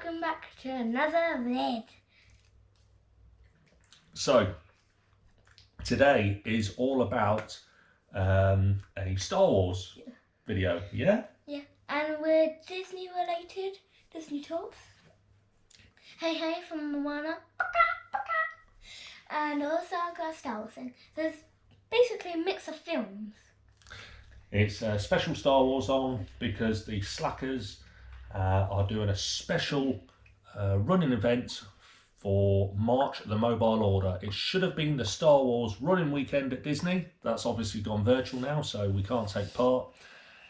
welcome back to another vid. So, today is all about a Star Wars video, yeah? Yeah, and we're Disney related, Disney Talks. Hey from Moana. And also I've got a Star Wars thing. There's basically a mix of films. It's a special Star Wars on because the Slackers are doing a special running event for March of the Mobile Order. It should have been the Star Wars running weekend at Disney. That's obviously gone virtual now, so we can't take part.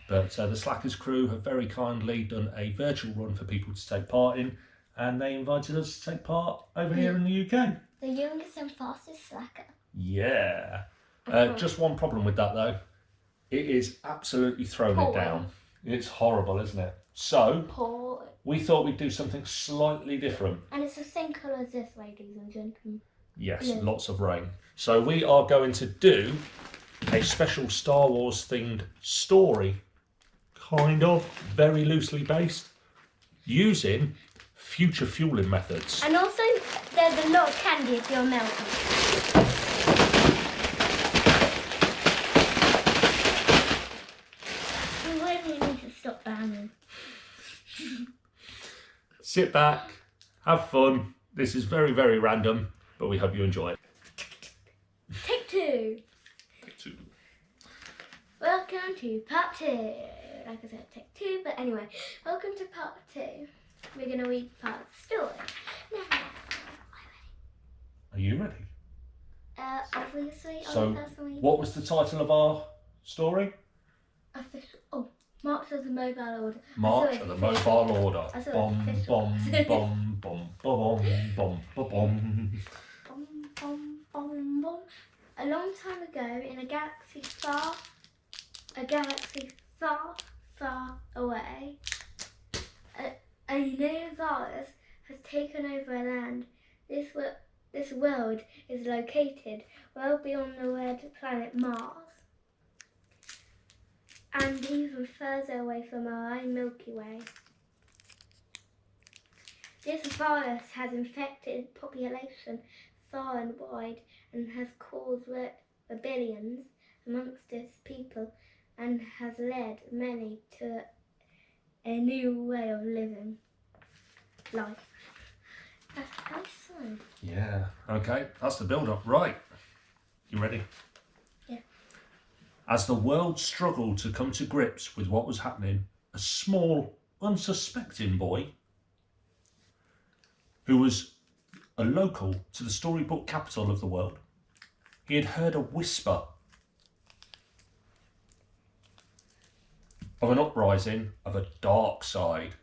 But the Slackers crew have very kindly done a virtual run for people to take part in, and they invited us to take part over here in the UK. The youngest and fastest Slacker. Yeah. Just one problem with that though. It is absolutely thrown it down. It's horrible, isn't it? So, we thought we'd do something slightly different. And it's the same colour as this, ladies and gentlemen. Yes, Yeah. lots of rain. So we are going to do a special Star Wars themed story, kind of, very loosely based, using future fueling methods. And also, there's a lot of candy if you're melting. We really need to stop banging. Sit back, have fun. This is very, very random, but we hope you enjoy it. Take two. Take two. Welcome to part 2. Like I said, take 2, but anyway, welcome to part 2. We're going to read part of the story. Now, Are you ready? obviously, So, personally, what was the title of our story? official. Oh, March of the Mobile Order. March of the Mobile Order. I saw it Bom, official. bom, bom, bom, bom, bom, bom. Bom, bom, bom, bom. A long time ago, in a galaxy far away, a new virus has taken over a land. This world is located well beyond the red planet Mars, and even further away from our own Milky Way. This virus has infected population far and wide and has caused rebellions amongst its people and has led many to a new way of living life. That's a nice song. Yeah, okay, that's the build-up. Right, you ready? Yeah. As the world struggled to come to grips with what was happening, a small, unsuspecting boy who was a local to the storybook capital of the world, he had heard a whisper of an uprising of a dark side.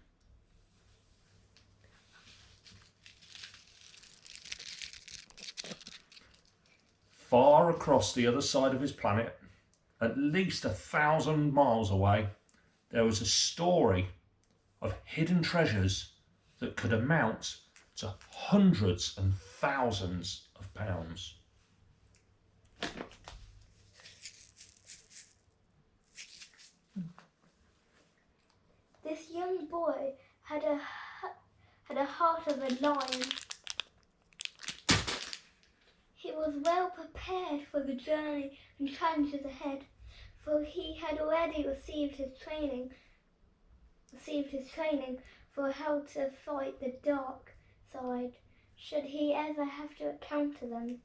Far across the other side of his planet, at least 1,000 miles away, there was a story of hidden treasures that could amount to hundreds and thousands of pounds. This young boy had a heart of a lion. He was well prepared for the journey and challenges ahead, for he had already received his training for how to fight the dark side, should he ever have to encounter them.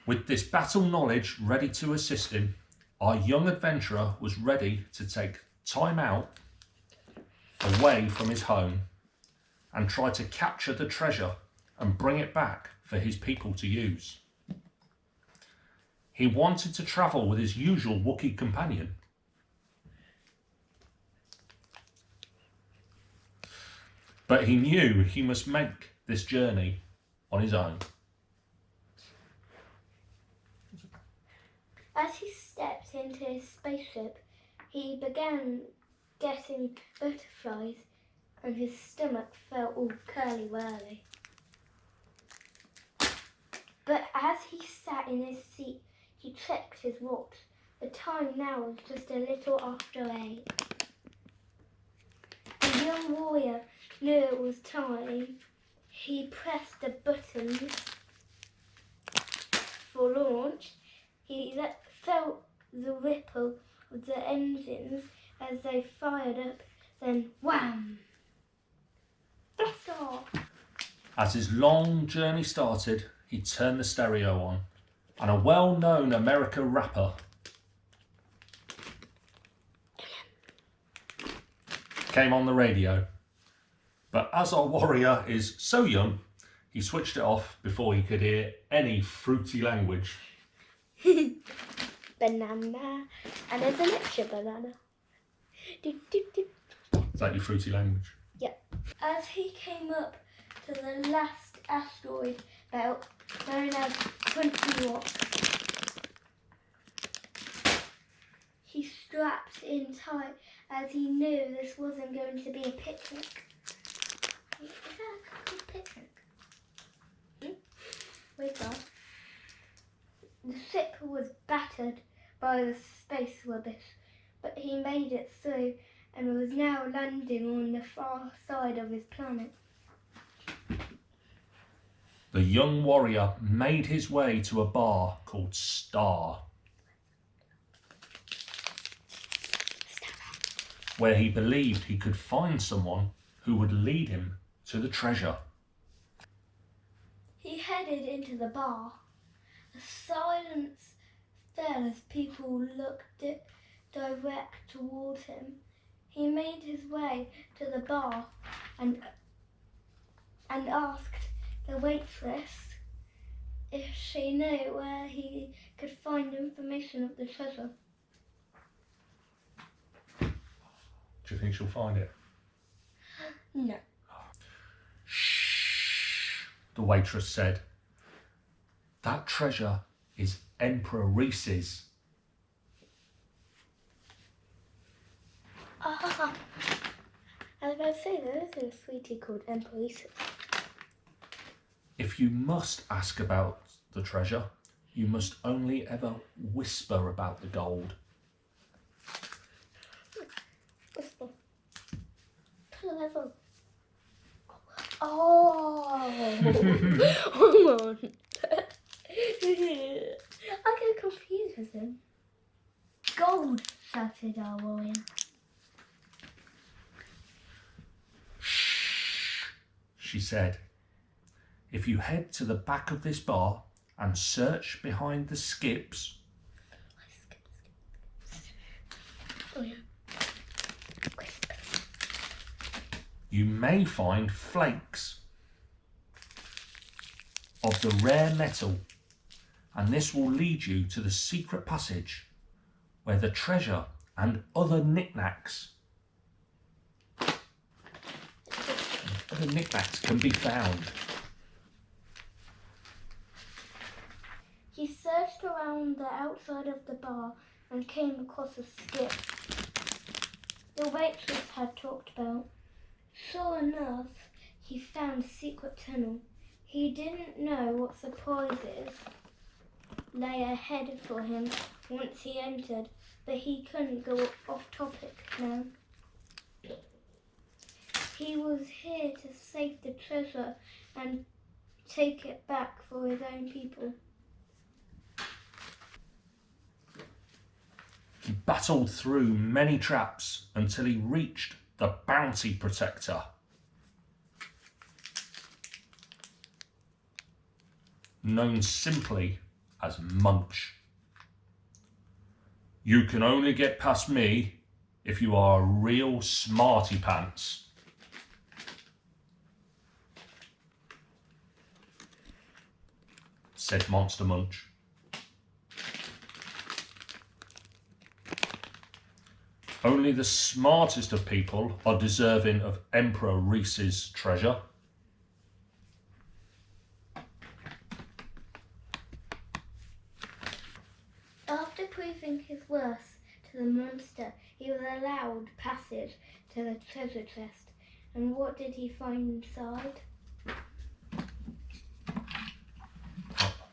With this battle knowledge ready to assist him, our young adventurer was ready to take time out away from his home and try to capture the treasure and bring it back for his people to use. He wanted to travel with his usual Wookiee companion. But he knew he must make this journey on his own. As he stepped into his spaceship, he began getting butterflies and his stomach felt all curly-whirly. But as he sat in his seat, he checked his watch. The time now was just a little after 8. The young warrior knew it was time. He pressed the buttons for launch. He felt the ripple of the engines as they fired up, then wham! Blast off! As his long journey started, he turned the stereo on, and a well-known America rapper came on the radio. But as our warrior is so young, he switched it off before he could hear any fruity language. Banana, and there's an extra banana. Is that your fruity language? Yep. As he came up to the last asteroid belt, known as 20 Watts, he strapped in tight as he knew this wasn't going to be a picnic. Is that a picnic? Wait up. The ship was battered by the space rubbish, but he made it through and was now landing on the far side of his planet. The young warrior made his way to a bar called Star, where he believed he could find someone who would lead him to the treasure. He headed into the bar. The silence fell as people looked direct towards him. He made his way to the bar and asked the waitress if she knew where he could find information of the treasure. Do you think she'll find it? No. Shh, the waitress said. That treasure is Emperor Reese's. Ah, I was about to say there is a sweetie called Emperor Reese's. If you must ask about the treasure, you must only ever whisper about the gold. Whisper. Clever. Oh, hold on. I get confused with him. Gold, shouted our warrior. Shh, she said. If you head to the back of this bar and search behind the skips, Oh yeah. you may find flakes of the rare metal, and this will lead you to the secret passage where the treasure and other knickknacks can be found. He searched around the outside of the bar and came across a skip the waitress had talked about. Sure enough, he found a secret tunnel. He didn't know what surprises lay ahead for him once he entered, but he couldn't go off topic now. He was here to save the treasure and take it back for his own people. He battled through many traps until he reached the Bounty Protector. Known simply as Munch. You can only get past me if you are a real smarty pants. Said Monster Munch. Only the smartest of people are deserving of Emperor Reese's treasure. After proving his worth to the monster, he was allowed passage to the treasure chest. And what did he find inside?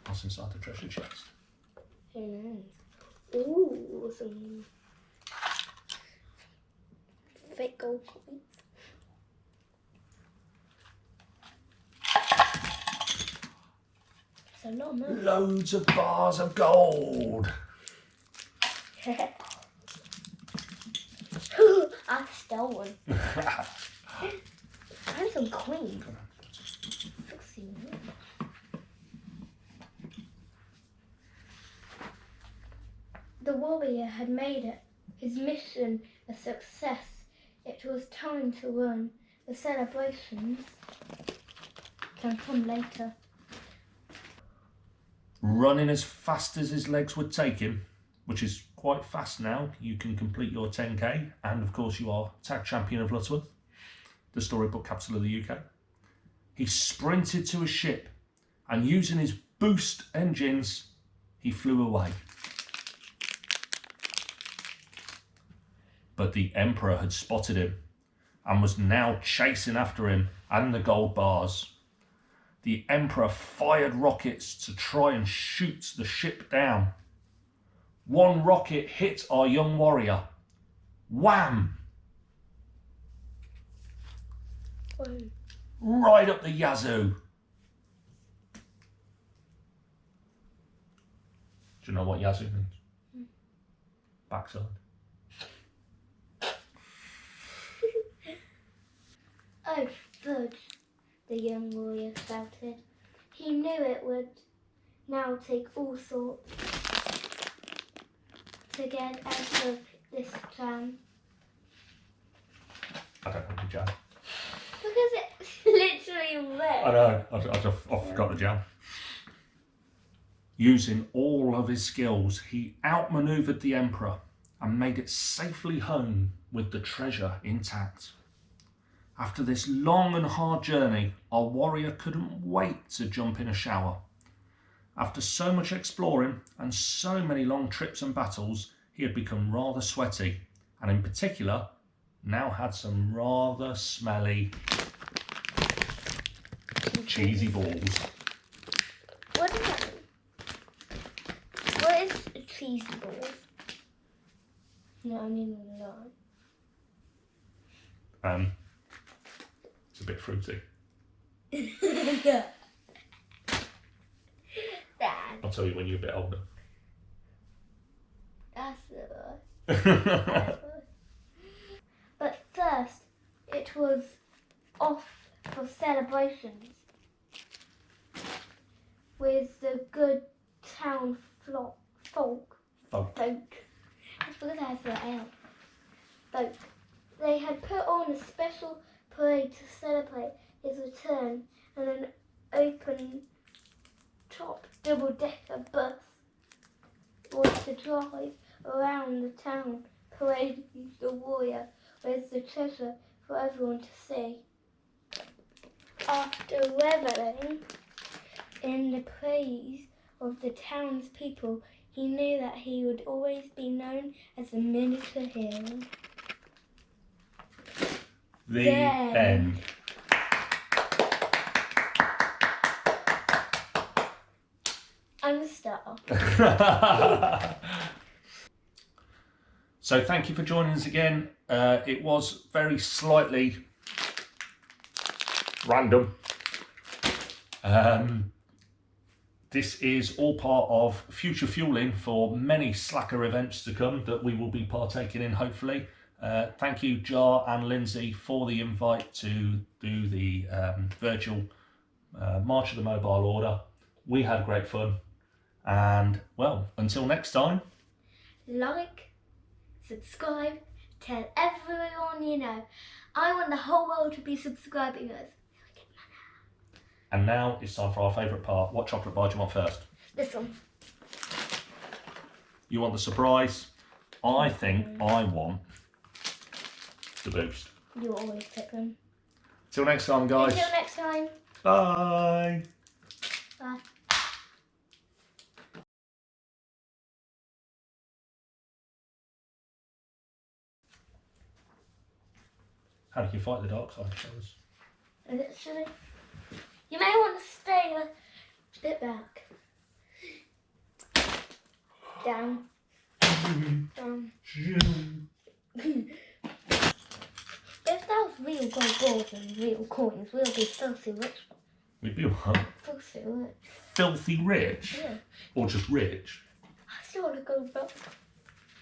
What's inside the treasure chest? Who knows? Ooh, some fake gold coins. It's a lot of money. Loads of bars of gold. I stole one. And some coins. 16. The warrior had made it, his mission a success. It was time to run. The celebrations can come later. Running as fast as his legs would take him, which is quite fast now. You can complete your 10k, and of course you are tag champion of Lutterworth, the storybook capital of the UK. He sprinted to a ship, and using his boost engines, he flew away. But the Emperor had spotted him and was now chasing after him and the gold bars. The Emperor fired rockets to try and shoot the ship down. One rocket hit our young warrior. Wham! Right up the yazoo. Do you know what yazoo means? Backside. Oh, fudge, the young warrior shouted. He knew it would now take all sorts to get out of this jam. I don't know the jam. Because it's literally red. I know, I forgot the jam. Using all of his skills, he outmaneuvered the Emperor and made it safely home with the treasure intact. After this long and hard journey, our warrior couldn't wait to jump in a shower. After so much exploring and so many long trips and battles, he had become rather sweaty, and in particular, now had some rather smelly, cheesy balls. What is that? What is a cheesy ball? No, I mean a lot. It's a bit fruity. Dad. I'll tell you when you're a bit older. That's the worst. But first, it was off for celebrations with the good town folk. That's because I have the L. Folk. They had put on a special parade to celebrate his return, and an open-top double-decker bus was to drive around the town, parading the warrior with the treasure for everyone to see. After reveling in the praise of the townspeople, he knew that he would always be known as a miniature hero. The end. I'm a star. So thank you for joining us again. It was very slightly random. This is all part of future fueling for many Slacker events to come that we will be partaking in, hopefully. Thank you, Jar and Lindsay, for the invite to do the virtual March of the Mobile Order. We had great fun. And, well, until next time. like, subscribe, tell everyone you know. I want the whole world to be subscribing us. And now it's time for our favourite part. What chocolate bar do you want first? This one. You want the surprise? I think I want the Boost. You always pick them. Till next time, guys. Until next time. Bye. Bye. How do you fight the dark side, fellas? Literally. You may want to stay a bit back. Down. Down. If that was real gold balls and real coins, we'll be filthy rich. We'd be what? Filthy rich. Filthy rich? Yeah. Or just rich? I still want to go back.